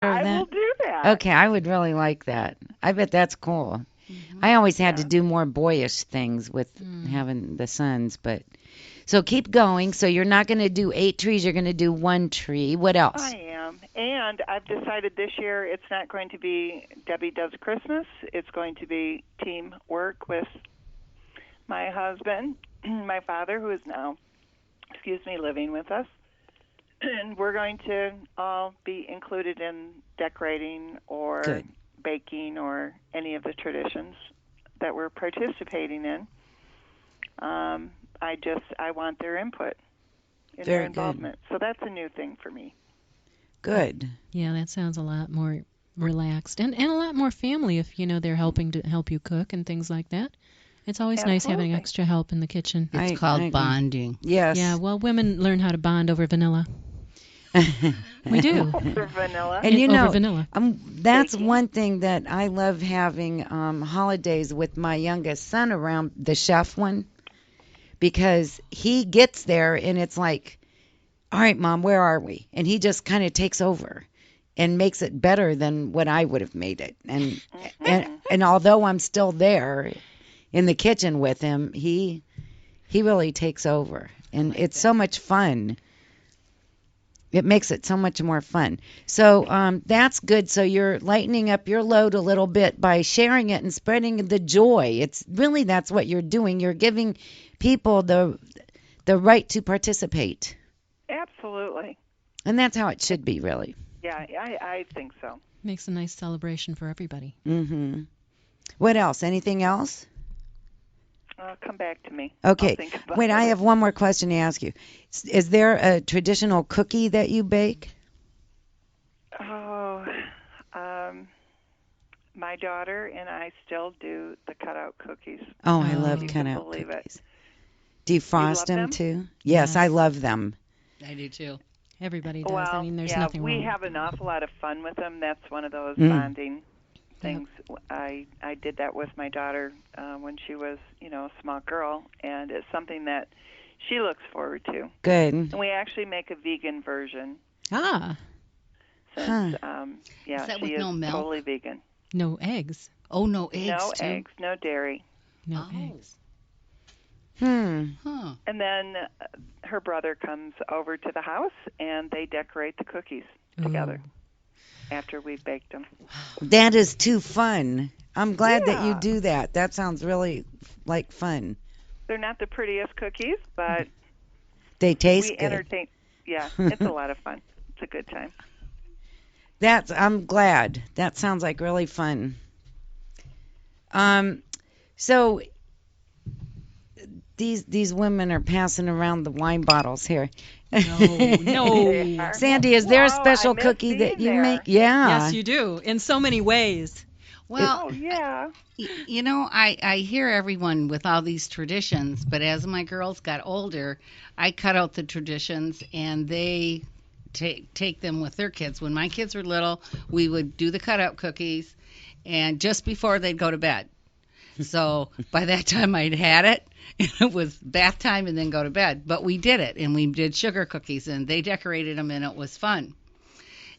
I will that? do that. Okay, I would really like that. I bet that's cool. Mm-hmm. I always had to Yeah, do more boyish things with Mm. having the sons, but so keep going. So you're not going to do 8 trees, you're going to do 1 tree. What I else? am. And I've decided this year it's not going to be Debbie Does Christmas. It's going to be teamwork with my husband, my father, who is now, living with us. And we're going to all be included in decorating or Good. baking or any of the traditions that we're participating in. I want their input and their Very good. involvement. So that's a new thing for me. Good. Yeah, that sounds a lot more relaxed and a lot more family if they're helping to help you cook and things like that. It's always nice having Absolutely. extra help in the kitchen. I It's I called agree. bonding. Yeah, Yes. well, women learn how to bond over vanilla. We do. Or vanilla And Over vanilla. that's baking. one thing that I love having holidays with my youngest son around, the chef one, because he gets there and it's like, all right, Mom, where are we? And he just kind of takes over and makes it better than what I would have made it. And although I'm still there in the kitchen with him, he really takes over, and like it's that. so much fun. It makes it so much more fun. So that's good. So you're lightening up your load a little bit by sharing it and spreading the joy. It's really that's what you're doing. You're giving people the right to participate, Absolutely. and that's how it should be, really. Yeah, I think so. Makes a nice celebration for everybody. Mhm. What else? Anything else? Come back to me. I'll Okay. think about Wait, I it. have one more question to ask you. Is there a traditional cookie that you bake? Oh, um, my daughter and I still do the cutout cookies. Oh, I Oh. love If you can cutout believe it. cookies. Do you You frost love them them? too? Yes, I Yes. love them. I do too. Everybody does. I Well, mean, there's yeah, nothing we wrong. have an awful lot of fun with them. That's one of those Mm. bonding things. I did that with my daughter when she was, a small girl, and it's something that she looks forward to. Good. And we actually make a vegan version Ah, since, Huh. yeah, Is that she with is no milk? totally vegan. no eggs. Oh, no eggs No too. eggs, no dairy. No Oh. eggs. Huh. And then her brother comes over to the house, and they decorate the cookies together after we've baked them. That is too fun. I'm glad that you Yeah. do that. That sounds really like fun. They're not the prettiest cookies, but They taste we good. entertain. Yeah, it's a lot of fun. It's a good time. I'm glad. That sounds like really fun. Um, so these women are passing around the wine bottles here. No. They are. Sandy, is there a Whoa, special I miss cookie that being you there. make? Yeah. Yes, you do. In so many ways. Well, Oh, yeah. I hear everyone with all these traditions, but as my girls got older, I cut out the traditions and they take them with their kids. When my kids were little, we would do the cutout cookies, and just before they'd go to bed. So by that time I'd had it, and it was bath time and then go to bed. But we did it, and we did sugar cookies, and they decorated them, and it was fun.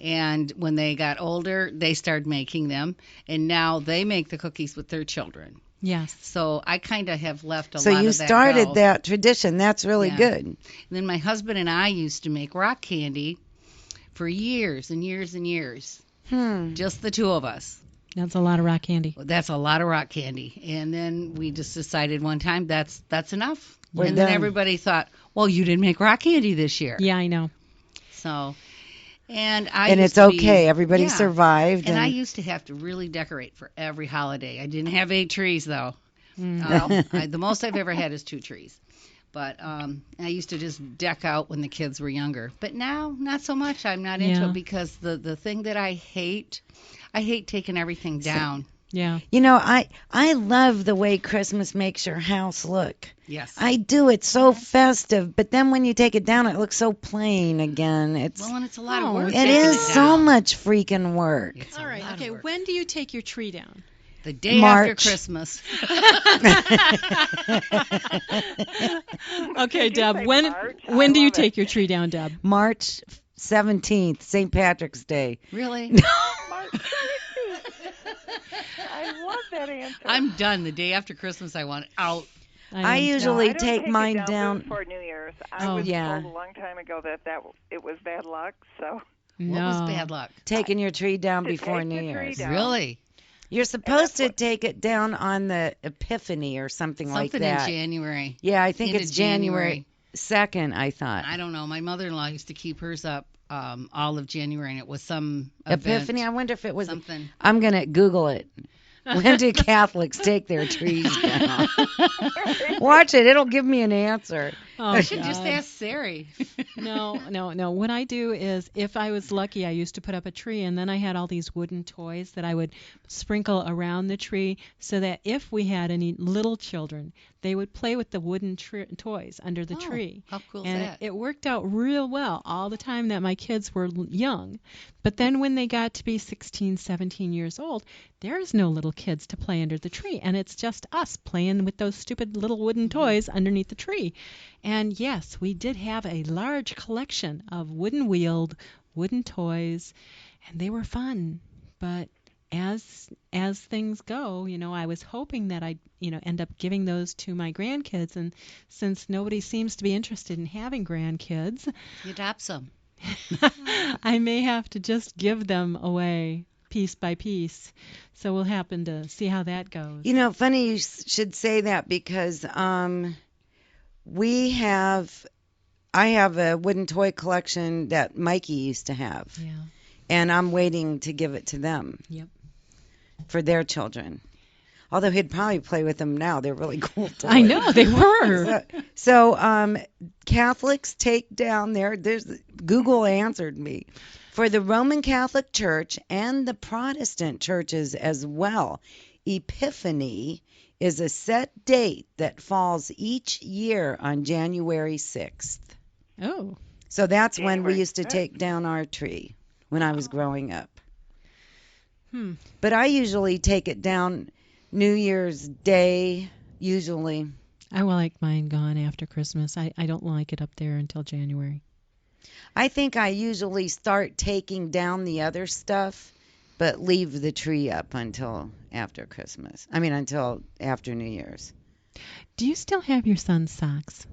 And when they got older, they started making them, and now they make the cookies with their children. Yes. So I kind of have left a So lot you of that started go. that tradition. That's really Yeah. good. And then my husband and I used to make rock candy for years and years and years, just the two of us. That's a lot of rock candy. That's a lot of rock candy. And then we just decided one time that's enough. We're and then done. everybody thought, well, you didn't make rock candy this year. Yeah, I know. So, and I And used it's to be- okay. Everybody yeah. survived. And I used to have to really decorate for every holiday. I didn't have 8 trees though. Mm. The most I've ever had is 2 trees. But I used to just deck out when the kids were younger. But now, not so much. I'm not into Yeah. it because the thing that I hate taking everything down. Yeah. You know, I love the way Christmas makes your house look. Yes. I do. It's so festive, but then when you take it down, it looks so plain again. Well, and it's a lot Oh, of work. it It taking is it so down. much freaking work. It's All a right. lot of Okay. work. When do you take your tree down? The day March. after Christmas. Okay, Did you Deb. say When March? when I do you love it. take your tree down, Deb? March 17th, St. Patrick's Day. Really? March 17th. I love that answer. I'm done. The day after Christmas, I want out. I am too. usually I don't take mine it down. before New Year's. I Oh. was Yeah. told a long time ago that it was bad luck. So No. What was bad luck? Taking your tree down To before take New the tree Year's. down. Really? You're supposed to what- take it down on the Epiphany or something like Something in that. January. Yeah, I think Into it's January 2nd, I thought. I don't know. My mother-in-law used to keep hers up all of January, and it was some event, Epiphany, I wonder if it was. something. I'm going to Google it. When do Catholics take their trees down? Watch it. It'll give me an answer. Oh, I should just God. ask Sari. No. What I do is, if I was lucky, I used to put up a tree, and then I had all these wooden toys that I would sprinkle around the tree, so that if we had any little children, they would play with the wooden toys under the Oh, tree. how cool is And that? it worked out real well all the time that my kids were young. But then when they got to be 16, 17 years old, there's no little kids to play under the tree, and it's just us playing with those stupid little wooden toys underneath the tree. And yes, we did have a large collection of wooden-wheeled wooden toys, and they were fun. But as things go, I was hoping that I'd, end up giving those to my grandkids. And since nobody seems to be interested in having grandkids, You adopt some. I may have to just give them away piece by piece. So we'll happen to see how that goes. Funny you should say that because I have a wooden toy collection that Mikey used to have. Yeah. And I'm waiting to give it to them. Yep. For their children. Although he'd probably play with them now. They're really cool toys. I know they were. So Catholics take down there's Google answered me. For the Roman Catholic Church and the Protestant churches as well, Epiphany is a set date that falls each year on January 6th. Oh. So that's when we January used to 6th. take down our tree when I was growing up. Hmm. But I usually take it down New Year's Day, usually. I like mine gone after Christmas. I don't like it up there until January. I think I usually start taking down the other stuff, but leave the tree up until after Christmas. Until after New Year's. Do you still have your son's socks?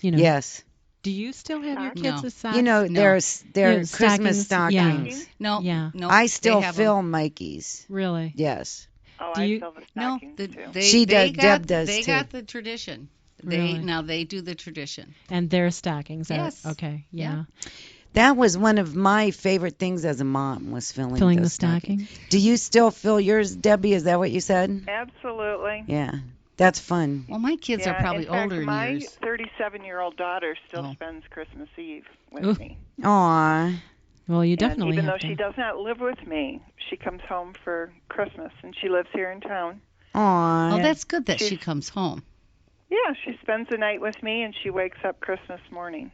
Yes. Do you still have your Socks? kids' No. socks? There's Christmas stockings. No. Yeah. No. I they still have fill Mikey's. Really? Yes. Oh, Do I you- fill the No, stockings too. She they does, got, Deb does They too. got the tradition. Really? Now they do the tradition. And their stockings. Yes. Okay. Yeah. That was one of my favorite things as a mom was filling Filling the the stockings. stocking. Do you still fill yours, Debbie? Is that what you said? Absolutely. Yeah. That's fun. Well, my kids are probably in fact, older in my years. 37-year-old daughter still Oh. spends Christmas Eve with Ooh. me. Aw. Well, you And definitely even though have she to. does not live with me, she comes home for Christmas, and she lives here in town. Aw. Oh, that's good that she She's- comes home. Yeah, she spends the night with me, and she wakes up Christmas morning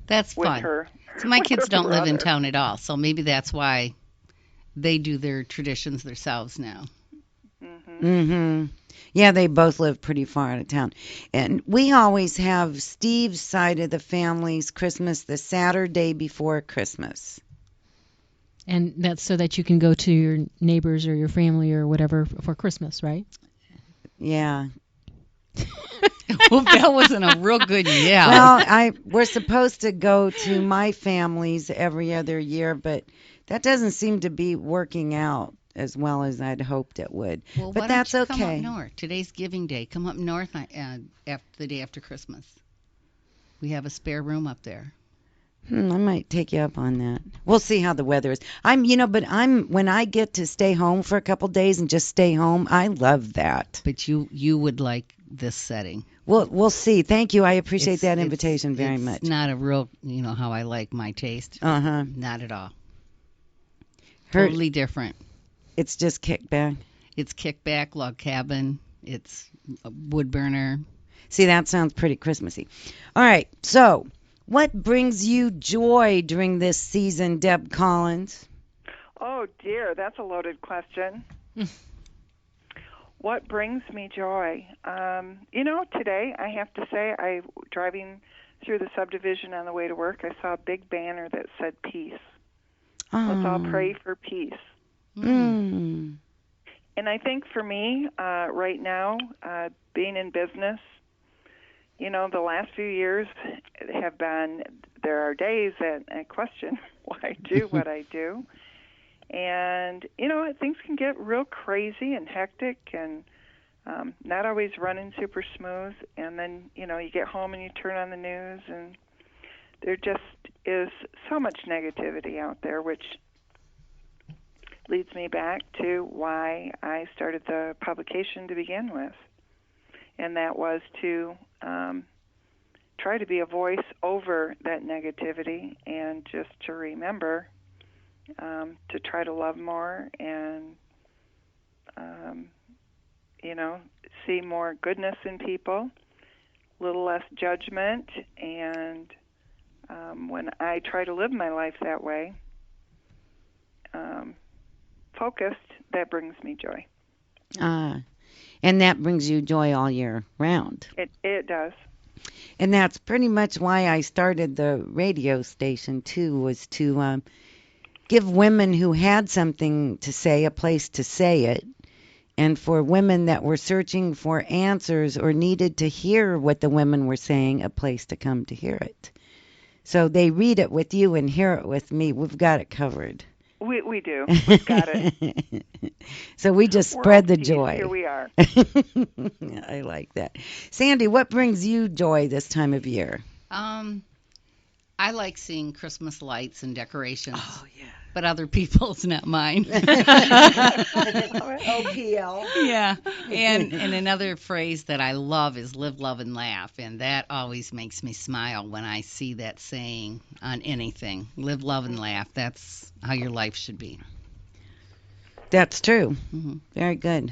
That's with fun. her. So my with kids her don't live in brother. town at all, so maybe that's why they do their traditions themselves now. Mm-hmm. Yeah, they both live pretty far out of town. And we always have Steve's side of the family's Christmas the Saturday before Christmas. And that's so that you can go to your neighbors or your family or whatever for Christmas, right? Yeah. Well, that wasn't a real good yeah. Well, we're supposed to go to my family's every other year, but that doesn't seem to be working out as well as I'd hoped it would. Well, but why that's don't you come okay. up north? Today's Giving Day. Come up north after the day after Christmas. We have a spare room up there. I might take you up on that. We'll see how the weather is. When I get to stay home for a couple days and just stay home, I love that. But you would like this setting. We'll see. Thank you. I appreciate It's- that it's- invitation very it's much. not a real, how I like my taste. Uh-huh. Not at all. Her- Totally different. It's just kickback. It's kickback, log cabin. It's a wood burner. See, that sounds pretty Christmassy. All right. So, what brings you joy during this season, Deb Collins? Oh dear, that's a loaded question. What brings me joy? Today I have to say, driving through the subdivision on the way to work, I saw a big banner that said peace. Oh. Let's all pray for peace. Mm. And I think for me, right now, being in business, the last few years have been, there are days that I question why I do what I do. And, things can get real crazy and hectic and not always running super smooth. And then, you get home and you turn on the news and there just is so much negativity out there, which leads me back to why I started the publication to begin with. And that was to try to be a voice over that negativity and just to remember to try to love more and, see more goodness in people, a little less judgment. And when I try to live my life that way, focused, that brings me joy. And that brings you joy all year round. It does. And that's pretty much why I started the radio station, too, was to give women who had something to say a place to say it, and for women that were searching for answers or needed to hear what the women were saying, a place to come to hear it. So they read it with you and hear it with me. We've got it covered. We do. We've got it. So we just spread the joy. Here we are. I like that. Sandy, what brings you joy this time of year? I like seeing Christmas lights and decorations. Oh, yeah. But other people's, not mine. OPL. Yeah. And another phrase that I love is live, love, and laugh. And that always makes me smile when I see that saying on anything. Live, love, and laugh. That's how your life should be. That's true. Mm-hmm. Very good.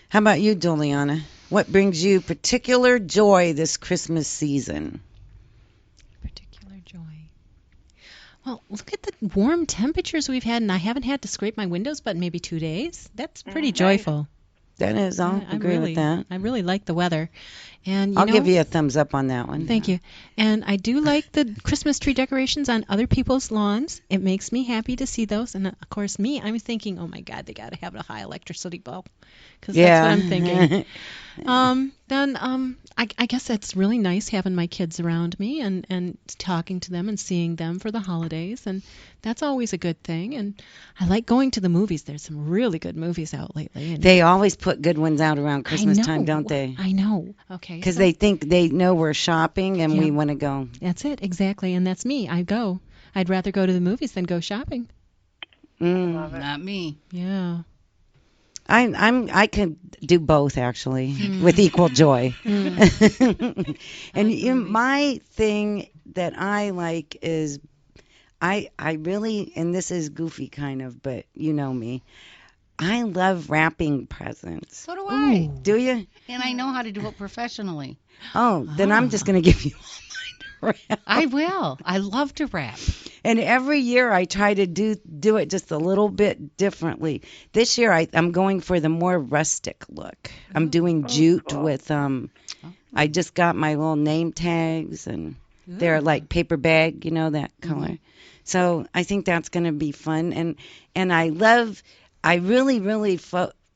How about you, Juliana? What brings you particular joy this Christmas season? Particular joy. Well, look at the warm temperatures we've had, and I haven't had to scrape my windows but maybe 2 days. That's pretty joyful. That is, I'll agree with that. I really like the weather. And I'll give you a thumbs up on that one. Thank you. And I do like the Christmas tree decorations on other people's lawns. It makes me happy to see those. And, of course, I'm thinking, oh, my God, they got to have a high electricity bill. Because that's what I'm thinking. I guess it's really nice having my kids around me and talking to them and seeing them for the holidays. And that's always a good thing. And I like going to the movies. There's some really good movies out lately. And they always put good ones out around Christmas time, don't they? I know. Okay. Because they know we're shopping and we want to go. That's it, exactly. And that's me. I go. I'd rather go to the movies than go shopping. Love it. Not me. Yeah. I can do both actually with equal joy. And my thing that I like is I really, and this is goofy kind of, but you know me, I love wrapping presents. So do I. Do you? And I know how to do it professionally. Oh, then I'm just going to give you all mine to wrap. I will. I love to wrap. And every year I try to do it just a little bit differently. This year I'm going for the more rustic look. I'm doing jute with I just got my little name tags and they're like paper bag, that color. So I think that's going to be fun. And I really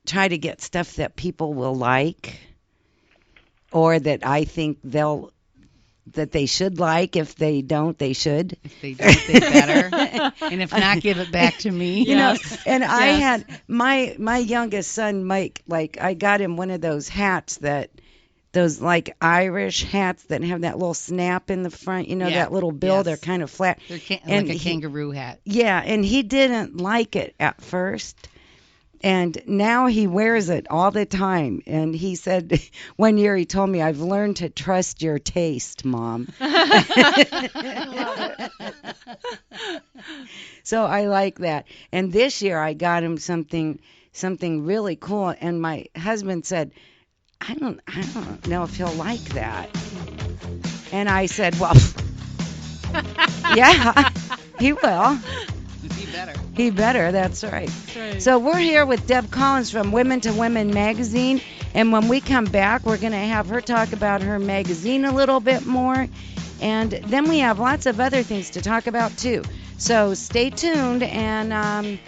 try to get stuff that people will like or that I think that they should like. If they don't, they should. If they don't, they better. And if not, give it back to me. And I had my youngest son, Mike, I got him one of those hats those like Irish hats that have that little snap in the front, that little bill. Yes. They're kind of flat. They're like a kangaroo hat. Yeah, and he didn't like it at first. And now he wears it all the time. And he said one year he told me, I've learned to trust your taste, Mom. So I like that. And this year I got him something really cool. And my husband said, I don't know if he'll like that. And I said, well, yeah, he will. He better, that's right. So we're here with Deb Collins from Women to Women magazine, and when we come back, we're going to have her talk about her magazine a little bit more, And then we have lots of other things to talk about too. So stay tuned, and